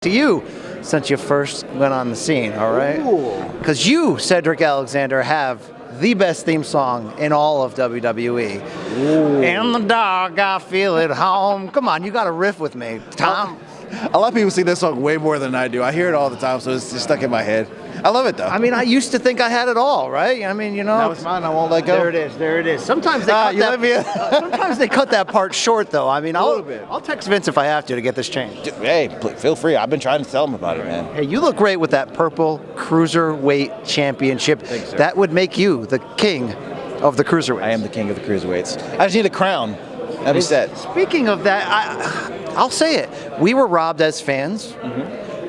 to you since you first went on the scene, all right? Because you, Cedric Alexander, have the best theme song in all of WWE. Ooh. In the dark, I feel at home. Come on, you got to riff with me, Tom. A lot of people sing this song way more than I do. I hear it all the time, so it's just stuck in my head. I love it, though. I mean, I used to think I had it all, right? I mean, you know. Now it's mine. I won't let go. There it is. Sometimes they sometimes they cut that part short, though. I mean, I'll text Vince if I have to get this changed. Hey, feel free. I've been trying to tell him about it, man. Hey, you look great with that purple Cruiserweight Championship. Thanks, sir. That would make you the king of the Cruiserweights. I am the king of the Cruiserweights. I just need a crown. That'd be set. Speaking of that, I'll say it. We were robbed as fans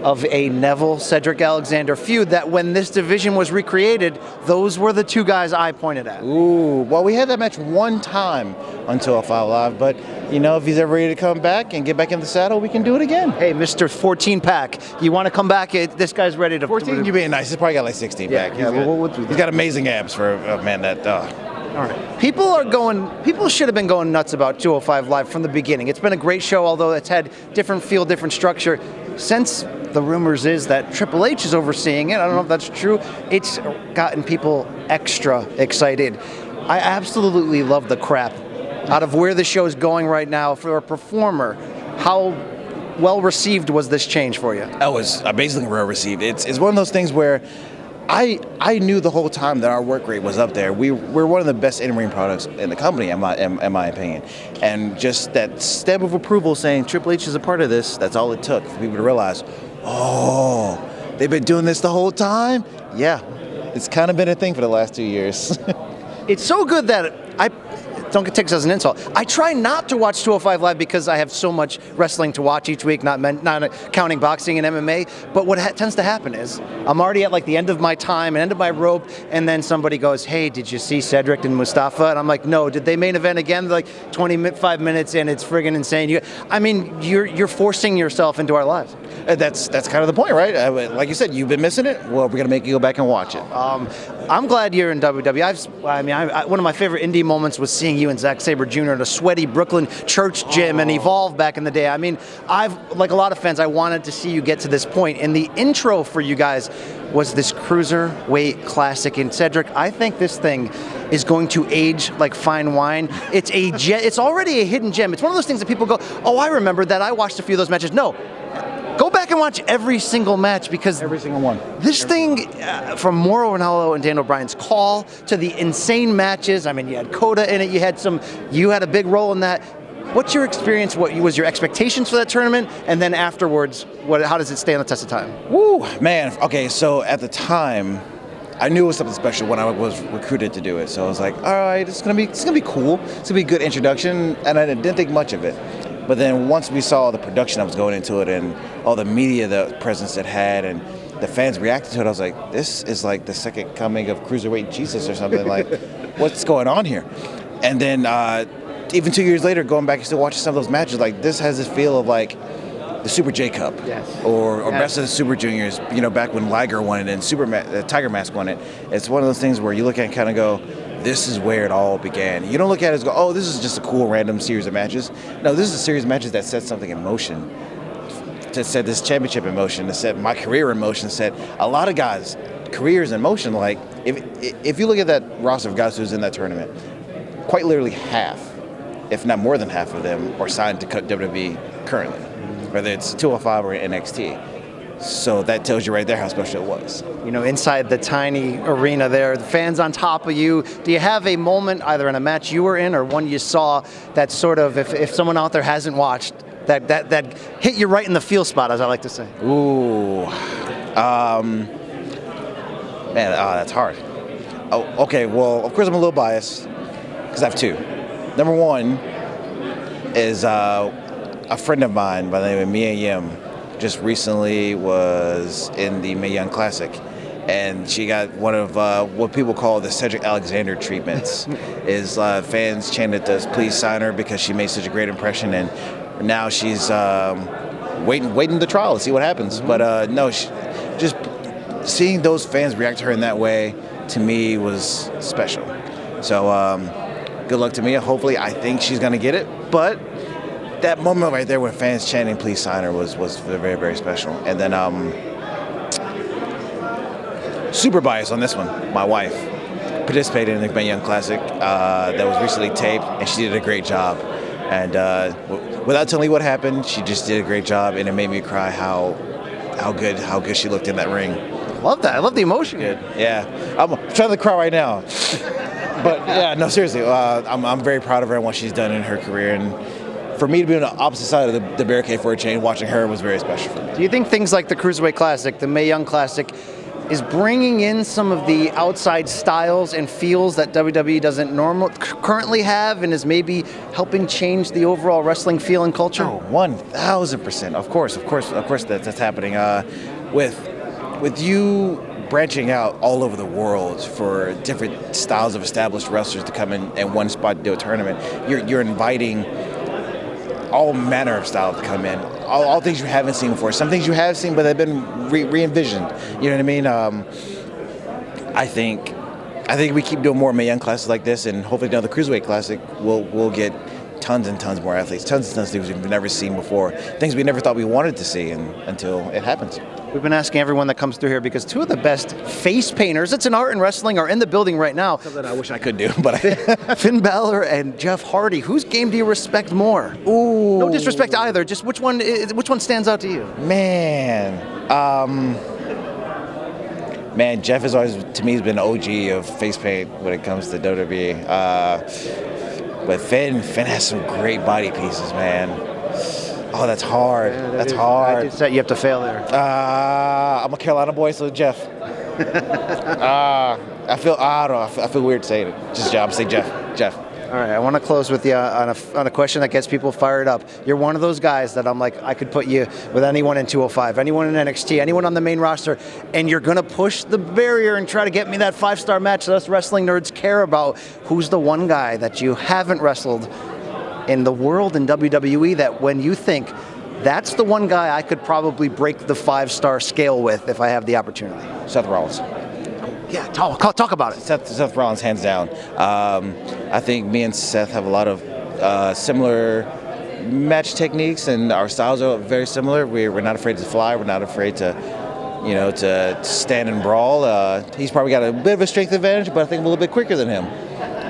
of a Neville-Cedric Alexander feud that when this division was recreated, those were the two guys I pointed at. Ooh, well, we had that match one time on 205 Live, but, you know, if he's ever ready to come back and get back in the saddle, we can do it again. Hey, Mr. 14-pack, you want to come back? This guy's ready to... 14, you're being nice. He's probably got like 16 back. He's got amazing abs for a man that... All right. People should have been going nuts about 205 Live from the beginning. It's been a great show, although it's had different feel, different structure. Since the rumors is that Triple H is overseeing it, I don't know if that's true, it's gotten people extra excited. I absolutely love the crap out of where the show is going right now for a performer. How well received was this change for you? It was amazingly well received. It's one of those things where I knew the whole time that our work rate was up there. We're one of the best in-ring products in the company, in my opinion. And just that stamp of approval saying Triple H is a part of this, that's all it took for people to realize, oh, they've been doing this the whole time? Yeah, it's kind of been a thing for the last 2 years. It's so good that don't take this as an insult. I try not to watch 205 Live because I have so much wrestling to watch each week, not counting boxing and MMA. But what tends to happen is I'm already at like the end of my time, end of my rope, and then somebody goes, "Hey, did you see Cedric and Mustafa?" And I'm like, "No, did they main event again?" They're like 25 minutes in, it's friggin' insane. You're forcing yourself into our lives. That's kind of the point, right? Like you said, you've been missing it. Well, we're gonna make you go back and watch it. I'm glad you're in WWE. One of my favorite indie moments was seeing you and Zack Sabre Jr. in a sweaty Brooklyn church gym and Evolve back in the day. I mean, like a lot of fans, I wanted to see you get to this point. And the intro for you guys was this Cruiserweight classic. And Cedric, I think this thing is going to age like fine wine. It's already a hidden gem. It's one of those things that people go, "Oh, I remember that. I watched a few of those matches." No. Go back and watch every single match because every single one. This thing, from Mauro Ranallo and Daniel Bryan's call to the insane matches. I mean, you had Coda in it. You had a big role in that. What's your experience? What was your expectations for that tournament? And then afterwards, how does it stand the test of time? Woo, man. Okay, so at the time, I knew it was something special when I was recruited to do it. So I was like, all right, it's gonna be cool. It's gonna be a good introduction, and I didn't think much of it. But then once we saw the production that was going into it and all the media, the presence it had, and the fans reacted to it, I was like, this is like the second coming of Cruiserweight Jesus or something. Like, what's going on here? And then even 2 years later, going back and still watching some of those matches, like this has this feel of like the Super J Cup, or Best of the Super Juniors. You know, back when Liger won it and Tiger Mask won it. It's one of those things where you look at it and kind of go, this is where it all began. You don't look at it as go, oh, this is just a cool random series of matches. No, this is a series of matches that set something in motion. To set this championship in motion, to set my career in motion, set a lot of guys' careers in motion. Like, if you look at that roster of guys who's in that tournament, quite literally half, if not more than half of them, are signed to WWE currently, whether it's 205 or NXT. So that tells you right there how special it was. You know, inside the tiny arena there, the fans on top of you. Do you have a moment, either in a match you were in or one you saw, that sort of, if someone out there hasn't watched, that hit you right in the feel spot, as I like to say? Ooh. Man, that's hard. Oh, okay, well, of course I'm a little biased, because I have two. Number one is a friend of mine by the name of Mia Yim. Just recently was in the Mae Young Classic, and she got one of what people call the Cedric Alexander treatments. Is fans chanted us, "Please sign her," because she made such a great impression, and now she's waiting the trial to see what happens. But no, just seeing those fans react to her in that way, to me, was special. So good luck to Mia. Hopefully, I think she's gonna get it, but that moment right there when fans chanting "Please sign her" was very, very special. And then super biased on this one. My wife participated in the Mae Young Classic that was recently taped, and she did a great job. And without telling you what happened, she just did a great job, and it made me cry how good she looked in that ring. Love that. I love the emotion. Good. Yeah, I'm trying to cry right now. But yeah, no, seriously, I'm very proud of her and what she's done in her career, and for me to be on the opposite side of the barricade for a change, watching her was very special for me. Do you think things like the Cruiserweight Classic, the Mae Young Classic, is bringing in some of the outside styles and feels that WWE doesn't currently have, and is maybe helping change the overall wrestling feel and culture? Oh, 1,000%. Of course, that's happening. With you branching out all over the world for different styles of established wrestlers to come in one spot to do a tournament, you're inviting all manner of styles to come in, all things you haven't seen before. Some things you have seen, but they've been re-envisioned. You know what I mean? I think we keep doing more Mae Young classes like this, and hopefully now the Cruiserweight Classic we'll get tons and tons more athletes, tons and tons of things we've never seen before, things we never thought we wanted to see, until it happens. We've been asking everyone that comes through here because two of the best face painters, it's an art in wrestling, are in the building right now. Something I wish I could do, but Finn Balor and Jeff Hardy. Whose game do you respect more? Ooh. No disrespect either. Just which one stands out to you? Man, Jeff has always, to me, has been an OG of face paint when it comes to WWE. But Finn has some great body pieces, man. Oh, that's hard. Yeah, that's hard. I did set you up to fail there. I'm a Carolina boy, so Jeff. I feel weird saying it. Just Jeff. I'm saying Jeff. All right, I want to close with you on a question that gets people fired up. You're one of those guys that I'm like, I could put you with anyone in 205, anyone in NXT, anyone on the main roster, and you're going to push the barrier and try to get me that 5-star match that us wrestling nerds care about. Who's the one guy that you haven't wrestled in the world in WWE that when you think, that's the one guy I could probably break the 5-star scale with if I have the opportunity? Seth Rollins. Yeah, talk about it. Seth Rollins, hands down. I think me and Seth have a lot of similar match techniques, and our styles are very similar. We're not afraid to fly. We're not afraid to stand and brawl. He's probably got a bit of a strength advantage, but I think I'm a little bit quicker than him.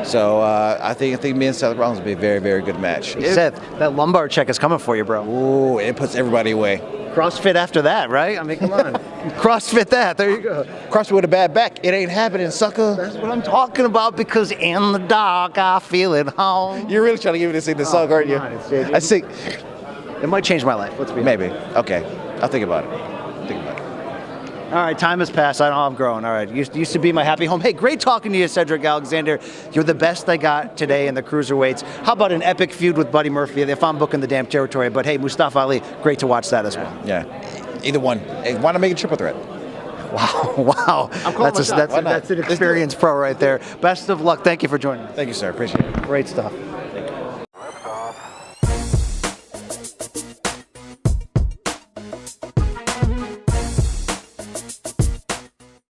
So I think me and Seth Rollins will be a very, very good match. Seth, that lumbar check is coming for you, bro. Ooh, it puts everybody away. CrossFit after that, right? I mean, come on. CrossFit that. There you go. CrossFit with a bad back. It ain't happening, sucker. That's what I'm talking about, because in the dark I feel at home. You're really trying to get me to sing this song, aren't you? I think it might change my life. Let's be maybe. Okay, I'll think about it. All right, time has passed. I know I'm growing. All right, used to be my happy home. Hey, great talking to you, Cedric Alexander. You're the best I got today in the cruiserweights. How about an epic feud with Buddy Murphy if I'm booking the damn territory? But hey, Mustafa Ali, great to watch that as well. Yeah, either one. Hey, why not make a triple threat? Wow. That's an experienced pro right there. Best of luck. Thank you for joining us. Thank you, sir. Appreciate it. Great stuff.